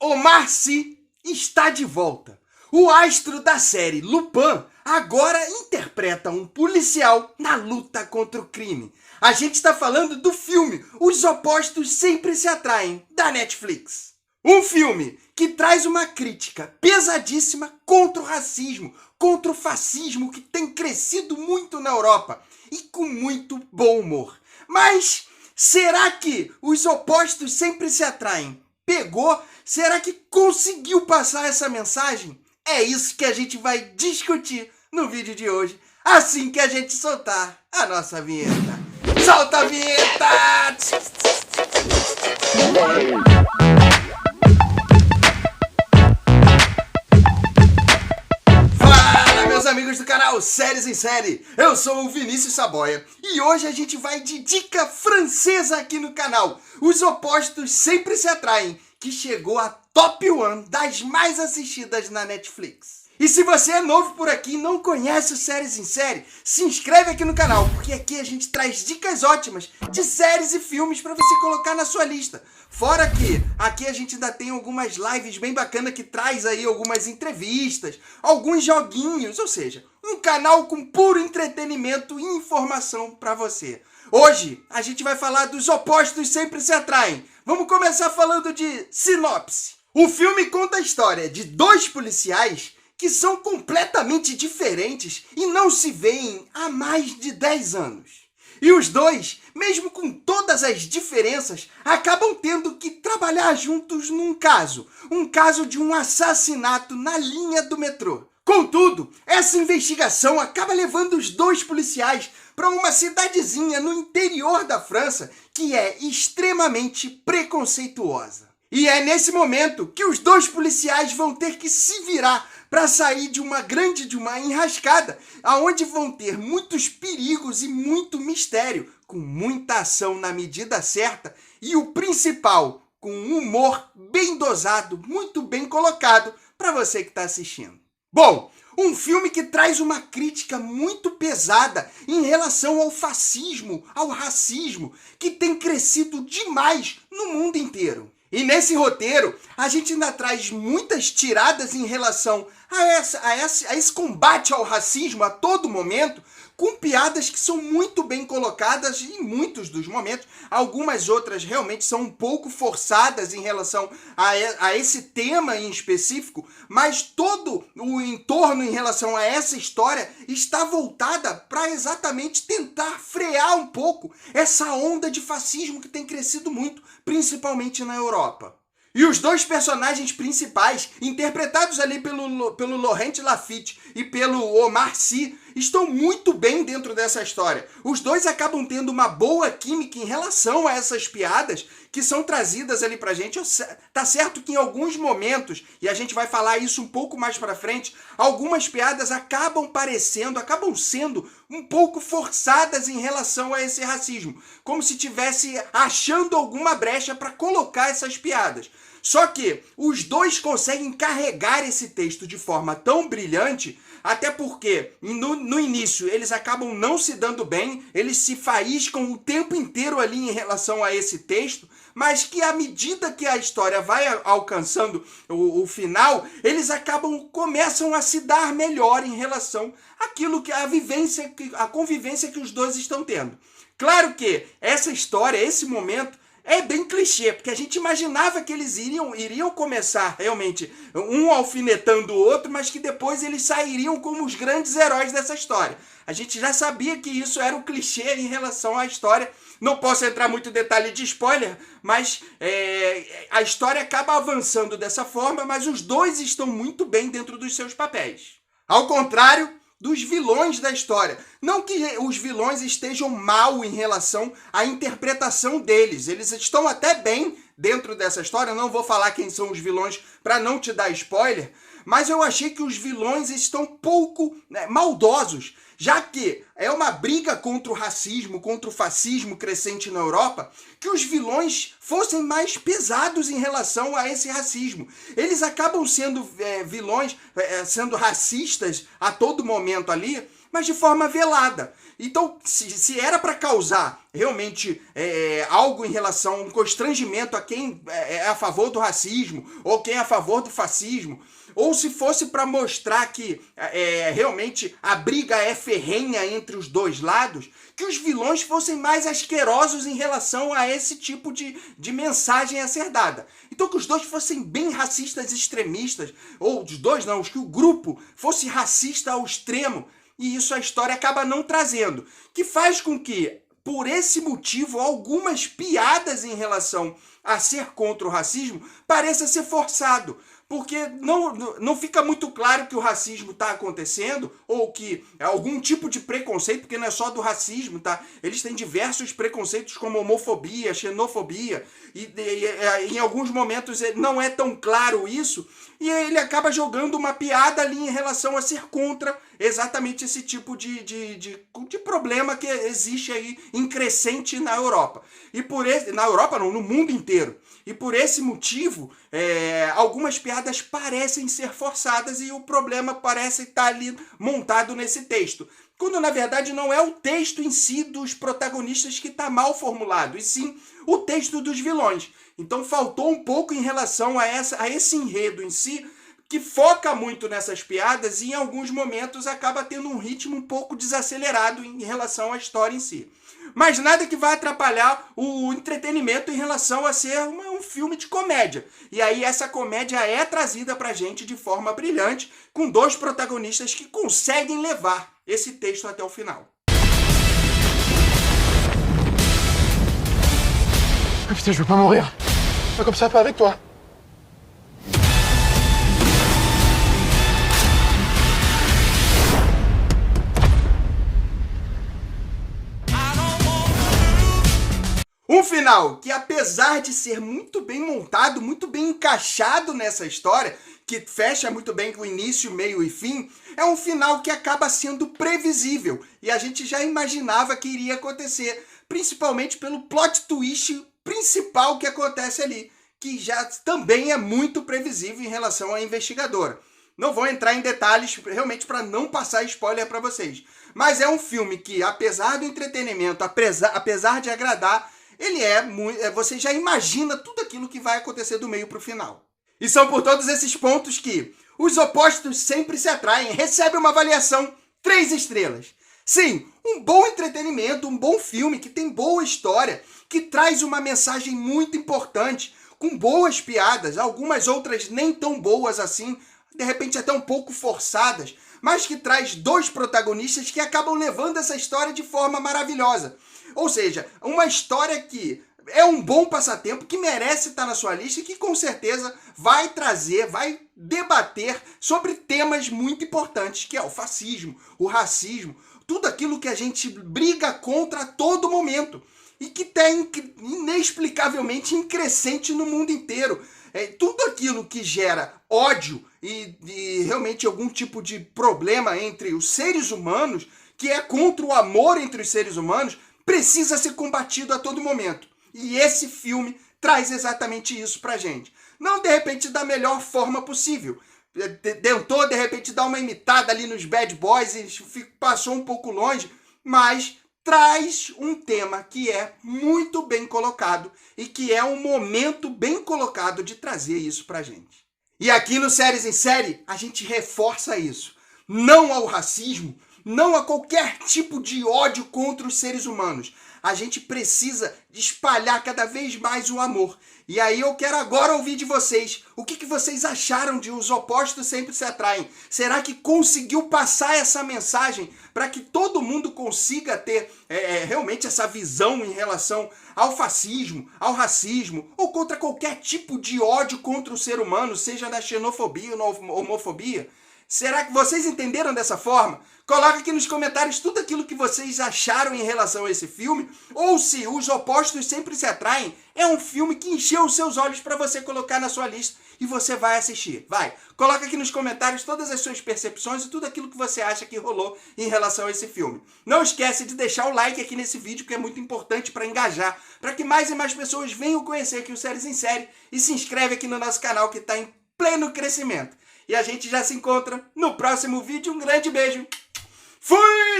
Omar Sy está de volta. O astro da série Lupin agora interpreta um policial na luta contra o crime. A gente está falando do filme Os Opostos Sempre Se Atraem, da Netflix. Um filme que traz uma crítica pesadíssima contra o racismo, contra o fascismo que tem crescido muito na Europa e com muito bom humor. Mas será que Os Opostos Sempre Se Atraem pegou? Será que conseguiu passar essa mensagem? É isso que a gente vai discutir no vídeo de hoje, assim que a gente soltar a nossa vinheta. Solta a vinheta! Fala, meus amigos do canal Séries em Série! Eu sou o Vinícius Saboia e hoje a gente vai de dica francesa aqui no canal. Os Opostos Sempre Se Atraem, que chegou a top 1 das mais assistidas na Netflix. E se você é novo por aqui e não conhece o Séries em Série, se inscreve aqui no canal, porque aqui a gente traz dicas ótimas de séries e filmes para você colocar na sua lista. Fora que aqui a gente ainda tem algumas lives bem bacanas que traz aí algumas entrevistas, alguns joguinhos, ou seja, um canal com puro entretenimento e informação para você. Hoje a gente vai falar dos Opostos Sempre Se Atraem. Vamos começar falando de sinopse. O filme conta a história de dois policiais que são completamente diferentes e não se veem há mais de 10 anos. E os dois, mesmo com todas as diferenças, acabam tendo que trabalhar juntos num caso. Um caso de um assassinato na linha do metrô. Contudo, essa investigação acaba levando os dois policiais para uma cidadezinha no interior da França que é extremamente preconceituosa. E é nesse momento que os dois policiais vão ter que se virar para sair de uma enrascada, aonde vão ter muitos perigos e muito mistério, com muita ação na medida certa e o principal, com um humor bem dosado, muito bem colocado para você que está assistindo. Bom, um filme que traz uma crítica muito pesada em relação ao fascismo, ao racismo, que tem crescido demais no mundo inteiro. E nesse roteiro, a gente ainda traz muitas tiradas em relação a esse combate ao racismo a todo momento, com piadas que são muito bem colocadas em muitos dos momentos. Algumas outras realmente são um pouco forçadas em relação a esse tema em específico, mas todo o entorno em relação a essa história está voltada para exatamente tentar frear um pouco essa onda de fascismo que tem crescido muito, principalmente na Europa. E os dois personagens principais, interpretados ali pelo Laurent Lafitte e pelo Omar Sy, estão muito bem dentro dessa história. Os dois acabam tendo uma boa química em relação a essas piadas que são trazidas ali pra gente. Tá certo que em alguns momentos, e a gente vai falar isso um pouco mais pra frente, algumas piadas acabam sendo um pouco forçadas em relação a esse racismo. Como se tivesse achando alguma brecha para colocar essas piadas. Só que os dois conseguem carregar esse texto de forma tão brilhante, até porque no início eles acabam não se dando bem, eles se faíscam o tempo inteiro ali em relação a esse texto, mas que à medida que a história vai alcançando o final, eles começam a se dar melhor em relação àquilo que a convivência que os dois estão tendo. Claro que essa história, esse momento, é bem clichê, porque a gente imaginava que eles iriam começar realmente um alfinetando o outro, mas que depois eles sairiam como os grandes heróis dessa história. A gente já sabia que isso era um clichê em relação à história. Não posso entrar muito em detalhe de spoiler, mas a história acaba avançando dessa forma, mas os dois estão muito bem dentro dos seus papéis. Ao contrário dos vilões da história. Não que os vilões estejam mal em relação à interpretação deles. Eles estão até bem dentro dessa história. Eu não vou falar quem são os vilões para não te dar spoiler, mas eu achei que os vilões estão pouco maldosos, já que é uma briga contra o racismo, contra o fascismo crescente na Europa, que os vilões fossem mais pesados em relação a esse racismo. Eles acabam sendo vilões, sendo racistas a todo momento ali, mas de forma velada. Então, se era para causar realmente algo em relação a um constrangimento a quem é a favor do racismo ou quem é a favor do fascismo, ou se fosse para mostrar que realmente a briga é ferrenha entre os dois lados, que os vilões fossem mais asquerosos em relação a esse tipo de mensagem a ser dada. Então que os dois fossem bem racistas extremistas, ou os dois não, que o grupo fosse racista ao extremo, e isso a história acaba não trazendo, que faz com que, por esse motivo, algumas piadas em relação a ser contra o racismo pareça ser forçado, porque não fica muito claro que o racismo está acontecendo, ou que algum tipo de preconceito, porque não é só do racismo, tá? Eles têm diversos preconceitos como homofobia, xenofobia, e em alguns momentos não é tão claro isso, e ele acaba jogando uma piada ali em relação a ser contra exatamente esse tipo de problema que existe aí em crescente na Europa. Na Europa não, no mundo inteiro. E por esse motivo, algumas piadas parecem ser forçadas e o problema parece estar ali montado nesse texto. Quando na verdade não é o texto em si dos protagonistas que está mal formulado, e sim o texto dos vilões. Então faltou um pouco em relação a esse enredo em si, que foca muito nessas piadas e em alguns momentos acaba tendo um ritmo um pouco desacelerado em relação à história em si. Mas nada que vai atrapalhar o entretenimento em relação a ser um filme de comédia. E aí essa comédia é trazida pra gente de forma brilhante, com dois protagonistas que conseguem levar esse texto até o final. Ah putain, je veux pas mourir. Pas comme ça, pas avec toi. Um final que, apesar de ser muito bem montado, muito bem encaixado nessa história, que fecha muito bem com início, meio e fim, é um final que acaba sendo previsível e a gente já imaginava que iria acontecer, principalmente pelo plot twist principal que acontece ali, que já também é muito previsível em relação à investigadora. Não vou entrar em detalhes realmente para não passar spoiler para vocês, mas é um filme que, apesar do entretenimento, apesar de agradar, ele você já imagina tudo aquilo que vai acontecer do meio para o final. E são por todos esses pontos que Os Opostos Sempre Se Atraem recebe uma avaliação 3 estrelas. Sim, um bom entretenimento, um bom filme que tem boa história, que traz uma mensagem muito importante, com boas piadas, algumas outras nem tão boas assim, de repente até um pouco forçadas, mas que traz dois protagonistas que acabam levando essa história de forma maravilhosa. Ou seja, uma história que é um bom passatempo, que merece estar na sua lista e que com certeza vai debater sobre temas muito importantes, que é o fascismo, o racismo, tudo aquilo que a gente briga contra a todo momento e que está inexplicavelmente em crescente no mundo inteiro. Tudo aquilo que gera ódio e realmente algum tipo de problema entre os seres humanos, que é contra o amor entre os seres humanos, precisa ser combatido a todo momento. E esse filme traz exatamente isso pra gente. Não, de repente, da melhor forma possível. Tentou, de repente, dar uma imitada ali nos Bad Boys e passou um pouco longe, mas traz um tema que é muito bem colocado e que é um momento bem colocado de trazer isso pra gente. E aqui no Séries em Série, a gente reforça isso. Não ao racismo, não a qualquer tipo de ódio contra os seres humanos. A gente precisa de espalhar cada vez mais o amor. E aí eu quero agora ouvir de vocês. O que vocês acharam de Os Opostos Sempre Se Atraem? Será que conseguiu passar essa mensagem para que todo mundo consiga ter realmente essa visão em relação ao fascismo, ao racismo, ou contra qualquer tipo de ódio contra o ser humano, seja na xenofobia ou na homofobia? Será que vocês entenderam dessa forma? Coloca aqui nos comentários tudo aquilo que vocês acharam em relação a esse filme, ou se Os Opostos Sempre Se Atraem é um filme que encheu os seus olhos para você colocar na sua lista e você vai assistir. Vai, coloca aqui nos comentários todas as suas percepções e tudo aquilo que você acha que rolou em relação a esse filme. Não esquece de deixar o like aqui nesse vídeo, que é muito importante para engajar, para que mais e mais pessoas venham conhecer aqui o Séries em Série, e se inscreve aqui no nosso canal que está em pleno crescimento. E a gente já se encontra no próximo vídeo. Um grande beijo Fui!